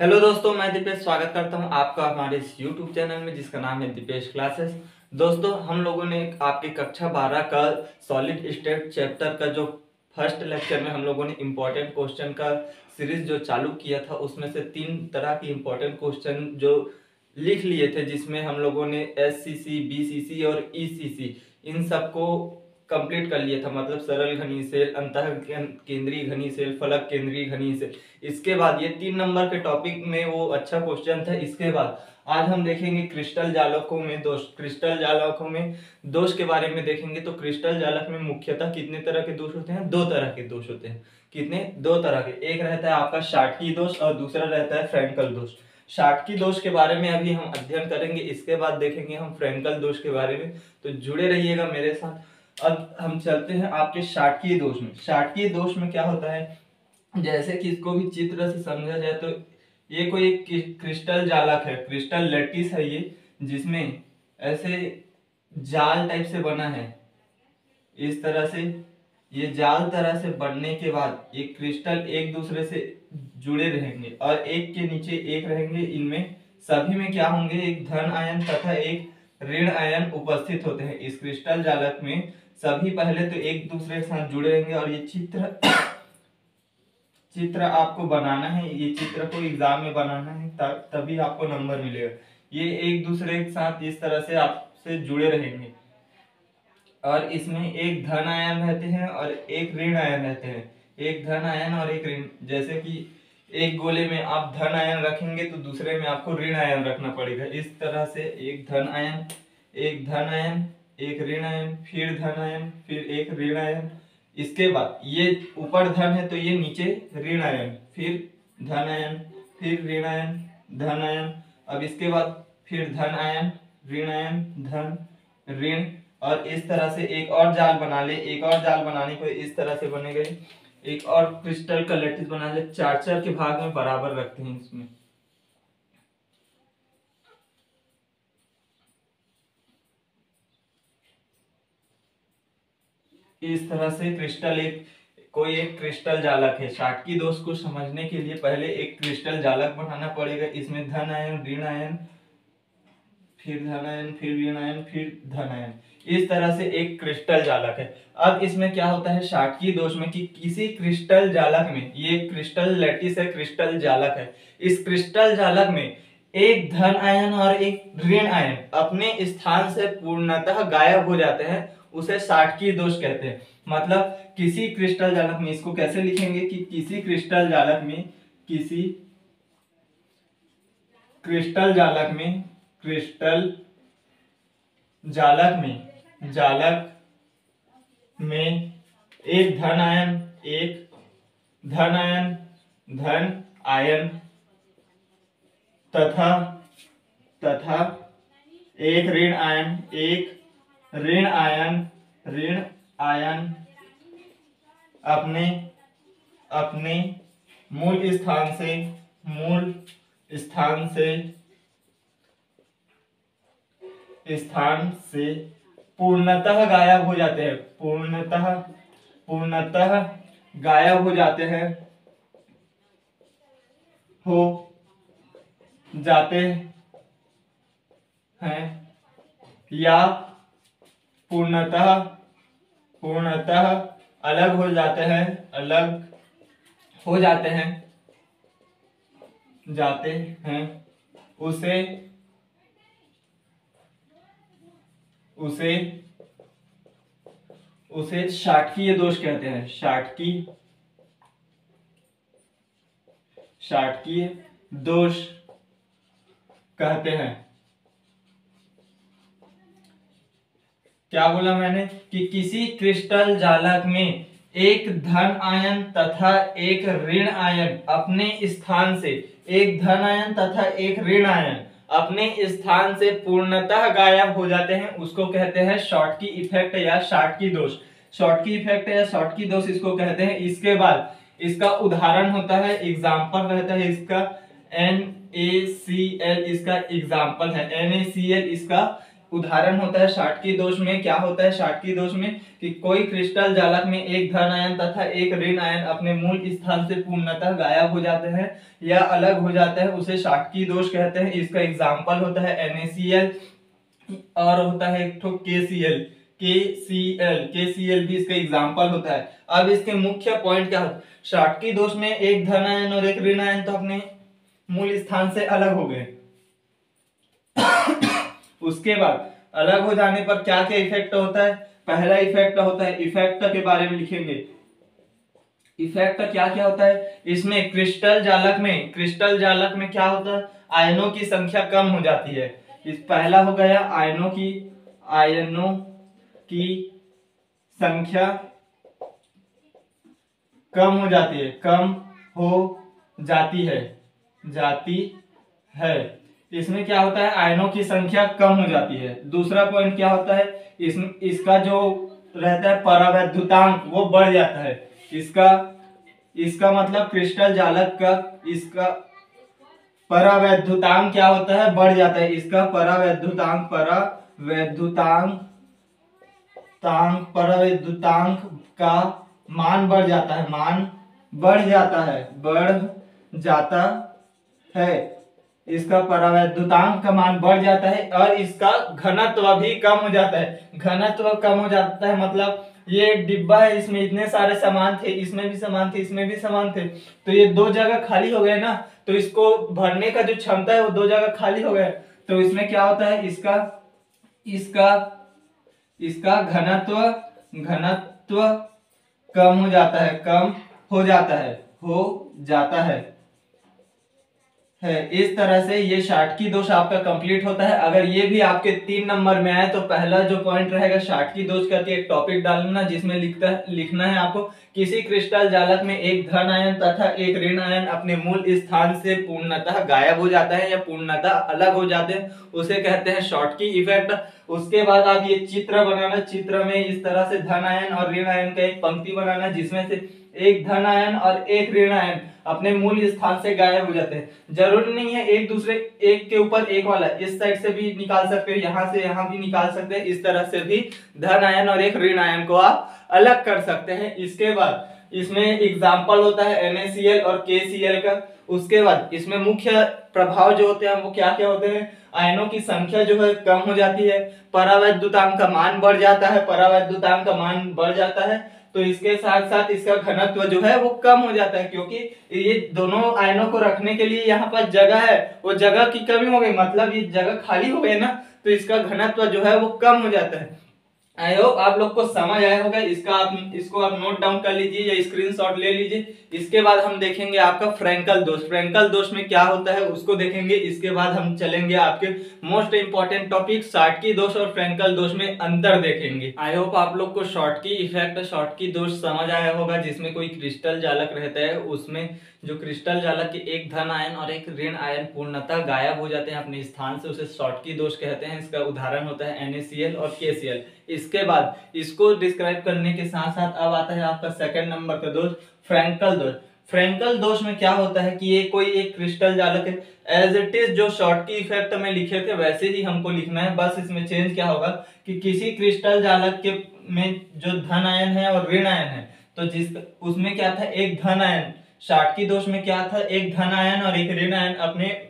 Hello दोस्तों, मैं दीपेश स्वागत करता हूं आपका हमारे इस YouTube चैनल में जिसका नाम है दीपेश क्लासेस। दोस्तों, हम लोगों ने आपकी कक्षा 12 का सॉलिड स्टेट चैप्टर का जो फर्स्ट लेक्चर में हम लोगों ने इम्पोर्टेंट क्वेश्चन का सीरीज जो चालू किया था, उसमें से 3 तरह की इम्पोर्टेंट क्वेश्चन जो लिख लिए थे, जिसमें हम लोगों ने SCC, BCC और ECC इन सबको कंप्लीट कर लिया था। मतलब सरल घनीय सेल, अंतः केंद्रीय घनीय सेल, फलक केंद्रीय घनीय सेल। इसके बाद ये 3 नंबर के टॉपिक में वो अच्छा क्वेश्चन था। इसके बाद आज हम देखेंगे क्रिस्टल जालकों में दोष। क्रिस्टल जालकों में दोष के बारे में देखेंगे। तो क्रिस्टल जालक में मुख्यतः कितने तरह के दोष होते हैं? 2 तरह के दोष होते हैं। कितने? 2 तरह के। एक रहता है आपका शाटकी दोष और दूसरा रहता है फ्रेंकल दोष। शाटकी दोष के बारे में अभी हम अध्ययन करेंगे, इसके बाद देखेंगे हम फ्रेंकल दोष के बारे में। तो जुड़े रहिएगा मेरे साथ। अब हम चलते हैं आपके शाटकीय दोष में। शाटकीय दोष में क्या होता है, जैसे कि इसको भी चित्र से समझा जाए तो ये कोई एक क्रिस्टल जालक है, क्रिस्टल लैटिस है ये, जिसमें ऐसे जाल टाइप से बना है। इस तरह से ये जाल तरह से बनने के बाद ये क्रिस्टल एक दूसरे से जुड़े रहेंगे और एक के नीचे एक रहेंगे। इनमें सभी में क्या होंगे? एक धन आयन तथा एक ऋण आयन उपस्थित होते हैं। इस क्रिस्टल जालक में सभी पहले तो एक दूसरे के साथ जुड़े रहेंगे और ये चित्र आपको बनाना है। ये चित्र को एग्जाम में बनाना है, तभी आपको नंबर मिलेगा। ये एक दूसरे के साथ इस तरह से आपसे जुड़े रहेंगे और इसमें एक धन आयन रहते हैं और एक ऋण आयन रहते हैं। एक धन आयन और एक ऋण। जैसे कि एक गोले में आप धन आयन रखेंगे तो दूसरे में आपको ऋण आयन रखना पड़ेगा। इस तरह से एक धन आयन, एक धन आयन, एक ऋण आयन, फिर धन आयन, फिर एक ऋण आयन। इसके बाद ये ऊपर धन है तो ये नीचे ऋण आयन, फिर धन आयन, फिर ऋण आयन, धन आयन। अब इसके बाद फिर धन आयन, ऋण आयन, धन, ऋण। और इस तरह से एक और जाल बना ले। एक और जाल बनाने को इस तरह से बनेगा। एक और क्रिस्टल का लैटिस बना ले। 4-4 के भाग में बराबर रखते हैं इसमें। इस तरह से क्रिस्टल कोई एक क्रिस्टल जालक है। शाटकी दोष को समझने के लिए पहले एक क्रिस्टल जालक बनाना पड़ेगा। इसमें धन आयन, ऋण आयन, फिर धन आयन, फिर ऋण आयन, फिर धन आयन। इस तरह से एक क्रिस्टल जालक है। अब इसमें क्या होता है शाटकी दोष में कि किसी क्रिस्टल जालक में, ये क्रिस्टल लैटिस है, क्रिस्टल जालक है, इस क्रिस्टल जालक में एक धन आयन और एक ऋण आयन अपने स्थान से पूर्णतः गायब हो जाते हैं। उसे शाटकीय दोष कहते हैं। मतलब किसी क्रिस्टल जालक में, इसको कैसे लिखेंगे कि किसी क्रिस्टल जालक में, किसी क्रिस्टल जालक में, क्रिस्टल जालक में एक धन आयन, एक धन आयन, धन आयन तथा एक ऋण आयन, एक ऋण आयन, ऋण आयन अपने मूल स्थान से पूर्णतः गायब हो जाते हैं। पूर्णतः गायब हो जाते हैं, या पूर्णतः अलग हो जाते हैं। उसे शाटकीय दोष कहते हैं। शाटकीय दोष कहते हैं। क्या बोला मैंने? कि किसी क्रिस्टल जालक में एक धन आयन तथा एक ऋण आयन अपने स्थान से, एक धन आयन तथा एक ऋण आयन अपने स्थान से पूर्णतः गायब हो जाते हैं। उसको कहते हैं शॉटकी इफेक्ट या शाटकी दोष। शॉटकी इफेक्ट या शॉटकी दोष इसको कहते हैं। इसके बाद इसका उदाहरण होता है, एग्जाम्पल रहता है इसका NaCl, इसका एग्जाम्पल है। NaCl इसका उदाहरण होता है शाटकी दोष में। क्या होता है शाटकी दोष में कि कोई क्रिस्टल जालक में एक धन आयन तथा एक ऋण आयन अपने मूल स्थान से पूर्णतः गायब हो जाते हैं या अलग हो जाते हैं, उसे शाटकी दोष कहते हैं। इसका एग्जाम्पल होता है NaCl और होता है एक ठो KCl। KCl भी इसका एग्जाम्पल होता है। अब इसके मुख्य पॉइंट क्या होता है? शाटकी दोष में एक धन आयन और एक ऋण आयन तो अपने मूल स्थान से अलग हो गए। उसके बाद अलग हो जाने पर क्या क्या इफेक्ट होता है? पहला इफेक्ट होता है, इफेक्ट के बारे में लिखेंगे। इफेक्ट क्या क्या होता है? इसमें क्रिस्टल जालक में क्या होता है? आयनों की संख्या कम हो जाती है। इस पहला हो गया आयनों की संख्या कम हो जाती है। इसमें क्या होता है? आयनों की संख्या कम हो जाती है। दूसरा पॉइंट क्या होता है? इसका जो रहता है परावैद्युतांक वो बढ़ जाता है। इसका मतलब क्रिस्टल जालक का इसका परावैद्युतांक क्या होता है? बढ़ जाता है। इसका परावैद्युतांक का मान बढ़ जाता है। इसका परावैद्युतांक का मान बढ़ जाता है और इसका घनत्व भी कम हो जाता है। घनत्व कम हो जाता है मतलब ये डिब्बा है, इसमें इतने सारे सामान थे, इसमें भी सामान थे, इसमें भी सामान थे, तो ये दो जगह खाली हो गए ना, तो इसको भरने का जो क्षमता है वो दो जगह खाली हो गया। तो इसमें क्या होता है? इसका घनत्व कम हो जाता है। इस तरह से ये शाटकी दोष आपका कंप्लीट होता है। अगर ये भी आपके 3 नंबर में आए तो पहला जो पॉइंट रहेगा शाटकी दोष करके एक टॉपिक डालना, जिसमें लिखना है आपको किसी क्रिस्टल जालक में एक धन आयन तथा एक ऋण आयन अपने मूल स्थान से पूर्णतः गायब हो जाता है या पूर्णतः अलग हो जाते हैं, उसे कहते हैं शॉटकी इफेक्ट। उसके बाद आप ये चित्र बनाना, चित्र में इस तरह से धन आयन और ऋण आयन का एक पंक्ति बनाना जिसमें से एक धन आयन और एक ऋण आयन अपने मूल स्थान से गायब हो जाते हैं। जरूरी नहीं है एक के ऊपर एक वाला, इस साइड से भी निकाल सकते हो, यहाँ से यहाँ भी निकाल सकते हैं। इस तरह से भी धन आयन और एक ऋण आयन को आप अलग कर सकते हैं। इसके बाद इसमें एग्जाम्पल होता है NaCl और KCl का। उसके बाद इसमें मुख्य प्रभाव जो होते हैं वो क्या क्या होते हैं? आयनों की संख्या जो है कम हो जाती है, परावैद्युतांक का मान बढ़ जाता है, तो इसके साथ साथ इसका घनत्व जो है वो कम हो जाता है, क्योंकि ये दोनों आयनों को रखने के लिए यहाँ पर जगह है, वो जगह की कमी हो गई, मतलब ये जगह खाली हो गई ना, तो इसका घनत्व जो है वो कम हो जाता है। आई होप आप लोग को समझ आया होगा। इसको आप नोट डाउन कर लीजिए या स्क्रीनशॉट ले लीजिए। इसके बाद हम देखेंगे आपका फ्रैंकल दोष। फ्रैंकल दोष में क्या होता है उसको देखेंगे। इसके बाद हम चलेंगे आपके मोस्ट इंपॉर्टेंट टॉपिक शाटकी दोष और फ्रैंकल दोष में अंतर देखेंगे। आई होप आप लोग को शॉटकी इफेक्ट, शॉटकी दोष समझ आया होगा, जिसमें कोई क्रिस्टल जालक रहता है, उसमें जो क्रिस्टल जालक के एक धन आयन और एक ऋण आयन पूर्णतः गायब हो जाते हैं अपने स्थान से, उसे शॉटकी दोष कहते हैं। इसका उदाहरण होता है NaCl और KCl। इसके बाद इसको डिस्क्राइब करने के साथ साथ अब आता है आपका सेकंड नंबर का दोष, फ्रैंकल दोष। फ्रैंकल दोष में क्या होता है कि ये कोई एक क्रिस्टल जालक है, एज इट इज जो शॉटकी इफेक्ट में लिखे थे वैसे ही हमको लिखना है, बस इसमें चेंज क्या होगा कि किसी क्रिस्टल जालक के में जो धन आयन है और ऋण आयन है, तो उसमें क्या था? एक धन आयन। शाटकी दोष में क्या था? एक धन आयन और एक ऋण आयन अपने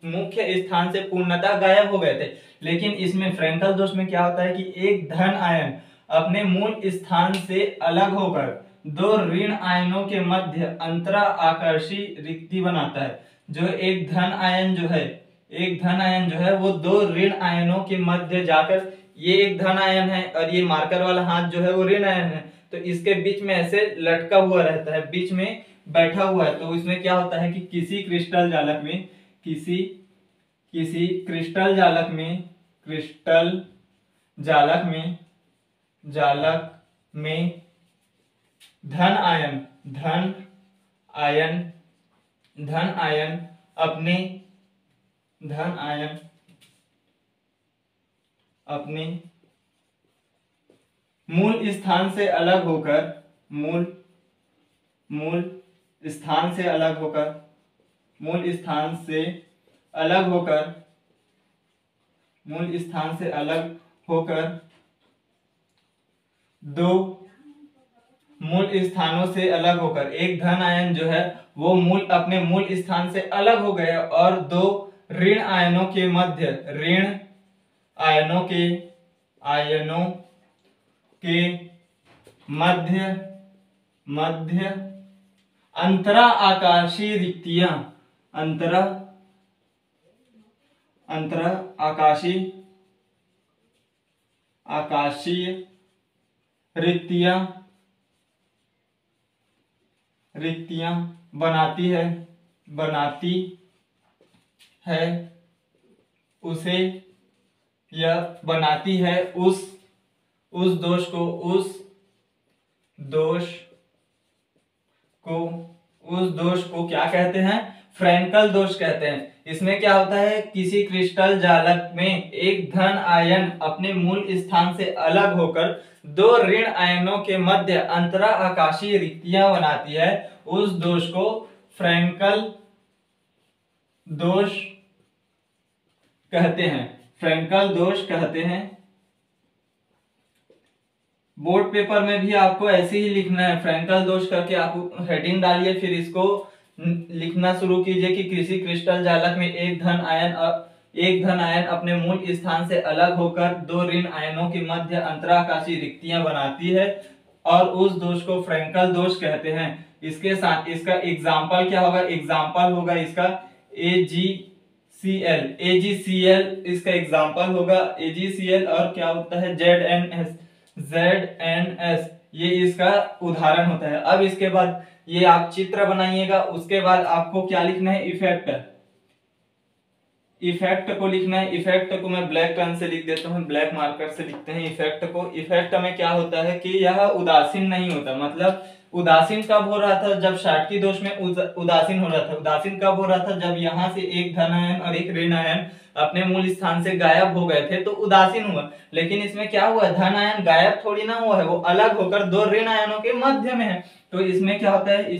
मुख्य स्थान से पूर्णतः गायब हो गए थे। लेकिन इसमें फ्रैंकल दोष में क्या होता है कि एक धन आयन अपने मूल स्थान से अलग होकर दो ऋण आयनों के मध्य अंतरा आकर्षी रिक्ति बनाता है। जो एक धन आयन जो है वो दो ऋण आयनों के मध्य जाकर, ये एक धन आयन है और ये मार्कर वाला हाथ जो है वो ऋण आयन है, तो इसके बीच में ऐसे लटका हुआ रहता है, बीच में बैठा हुआ है। तो इसमें क्या होता है कि किसी क्रिस्टल जालक में धन आयन अपने मूल स्थान से अलग होकर मूल स्थान से अलग होकर दो मूल स्थानों से अलग होकर एक धन आयन जो है वो अपने मूल स्थान से अलग हो गए और दो ऋण आयनों के मध्य मध्य अंतरा आकाशीय रिक्तियां आकाशीय रिक्तियां बनाती है उसे यह बनाती है उस दोष को क्या कहते हैं? फ्रैंकल दोष कहते हैं। इसमें क्या होता है, किसी क्रिस्टल जालक में एक धन आयन अपने मूल स्थान से अलग होकर दो ऋण आयनों के मध्य अंतरा आकाशीय रिक्तियां बनाती है, उस दोष को फ्रैंकल दोष कहते हैं। बोर्ड पेपर में भी आपको ऐसे ही लिखना है, फ्रैंकल दोष करके आप हेडिंग डालिए, फिर इसको लिखना शुरू कीजिए कि किसी क्रिस्टल जालक में एक धन आयन अपने मूल स्थान से अलग होकर दो ऋण आयनों के मध्य अंतराकाशीय रिक्तियां बनाती है और उस दोष को फ्रैंकल दोष कहते हैं। इसके साथ इसका एग्जाम्पल क्या होगा? एग्जाम्पल होगा इसका AgCl इसका एग्जाम्पल होगा AgCl, और क्या होता है ZnS, ये इसका उदाहरण होता है। अब इसके बाद ये आप चित्र बनाइएगा, उसके बाद आपको क्या लिखना है? इफेक्ट को लिखना है। इफेक्ट को मैं ब्लैक पेन से लिख देता हूँ, ब्लैक मार्कर से लिखते हैं इफेक्ट को। इफेक्ट में क्या होता है कि यह उदासीन नहीं होता, मतलब उदासीन कब हो रहा था? जब शाटकी दोष में उदासीन हो रहा था। उदासीन कब हो रहा था? जब यहाँ से एक धन आयन और एक ऋण आयन अपने मूल स्थान से गायब हो गए थे तो उदासीन हुआ। लेकिन इसमें क्या हुआ? धन आयन गायब थोड़ी ना हुआ है, वो अलग होकर दो ऋण आयनों के मध्य में है। तो इसमें क्या होता है?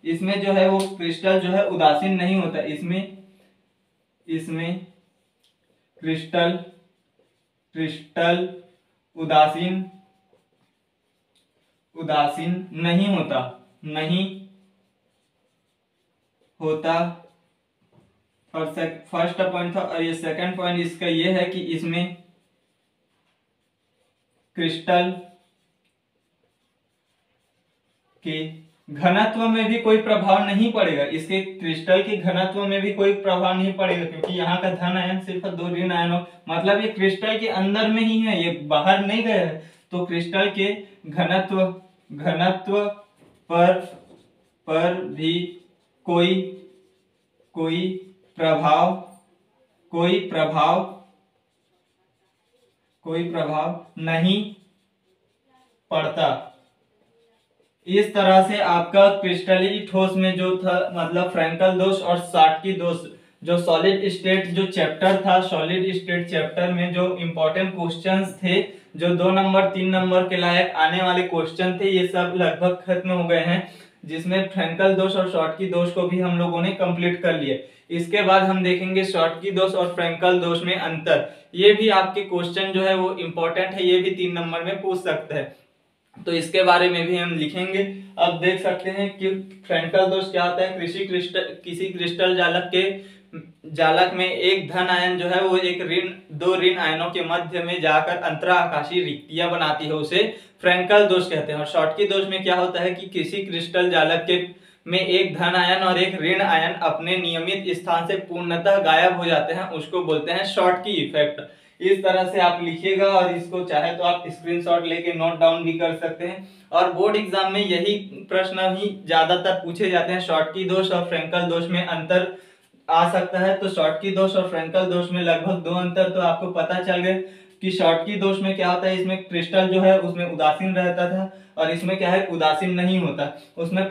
इसमें जो है वो क्रिस्टल जो है उदासीन नहीं होता। इसमें क्रिस्टल उदासीन नहीं होता। और फर्स्ट पॉइंट था, और ये सेकंड पॉइंट इसका ये है कि इसमें क्रिस्टल के घनत्व में भी कोई प्रभाव नहीं पड़ेगा। इसके क्रिस्टल के घनत्व में भी कोई प्रभाव नहीं पड़ेगा, क्योंकि यहाँ का धन आयन सिर्फ दो ऋण आयनों, मतलब ये क्रिस्टल के अंदर में ही है, ये बाहर नहीं गया है। तो क्रिस्टल के घनत्व पर भी कोई प्रभाव नहीं पड़ता। इस तरह से आपका क्रिस्टलीय ठोस में जो था, मतलब फ्रैंकल दोष और शाटकी दोष, जो सॉलिड स्टेट जो चैप्टर था, सॉलिड स्टेट चैप्टर में जो इंपॉर्टेंट क्वेश्चंस थे, जो 2 नंबर 3 नंबर के लायक आने वाले क्वेश्चन थे, ये सब लगभग खत्म हो गए हैं, जिसमें फ्रैंकल दोष और शाटकी दोष को भी हम लोगों ने कंप्लीट कर लिए। इसके बाद हम देखेंगे शाटकी दोष और फ्रैंकल दोष में अंतर। ये भी आपके क्वेश्चन जो है वो इंपॉर्टेंट है, ये भी 3 नंबर में पूछ सकते हैं, तो इसके बारे में भी हम लिखेंगे। अब देख सकते हैं कि फ्रैंकल दोष क्या होता है। किसी क्रिस्टल जालक में एक धन आयन जो है वो दो ऋण आयनों के मध्य में जाकर अंतरा आकाशीय रिक्तियां बनाती है, उसे फ्रैंकल दोष कहते हैं। और शाटकी दोष में क्या होता है कि किसी क्रिस्टल जालक में एक धन आयन और एक ऋण आयन अपने नियमित स्थान से पूर्णतः गायब हो जाते हैं, उसको बोलते हैं शाटकी इफेक्ट। इस तरह से आप लिखिएगा, और इसको चाहे तो आप स्क्रीनशॉट लेके नोट डाउन भी कर सकते हैं। और बोर्ड एग्जाम में यही प्रश्न ही ज्यादातर पूछे जाते हैं, शाटकी दोष और फ्रैंकल दोष में अंतर आ सकता है। तो शाटकी दोष और फ्रैंकल दोष में लगभग 2 अंतर तो आपको पता चल गए कि शाटकी दोष में क्या होता है, इसमें क्रिस्टल जो है उसमें उदासीन रहता था, और इसमें क्या है, उदासीन नहीं होता। उसमें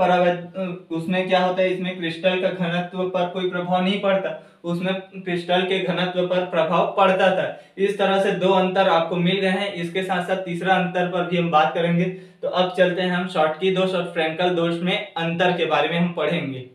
क्या होता है, इसमें क्रिस्टल का घनत्व पर कोई प्रभाव नहीं पड़ता, उसमें क्रिस्टल के घनत्व पर प्रभाव पड़ता था। इस तरह से 2 अंतर आपको मिल गए हैं। इसके साथ साथ तीसरा अंतर पर भी हम बात करेंगे। तो अब चलते हैं हम शाटकी दोष और फ्रैंकल दोष में अंतर के बारे में हम पढ़ेंगे।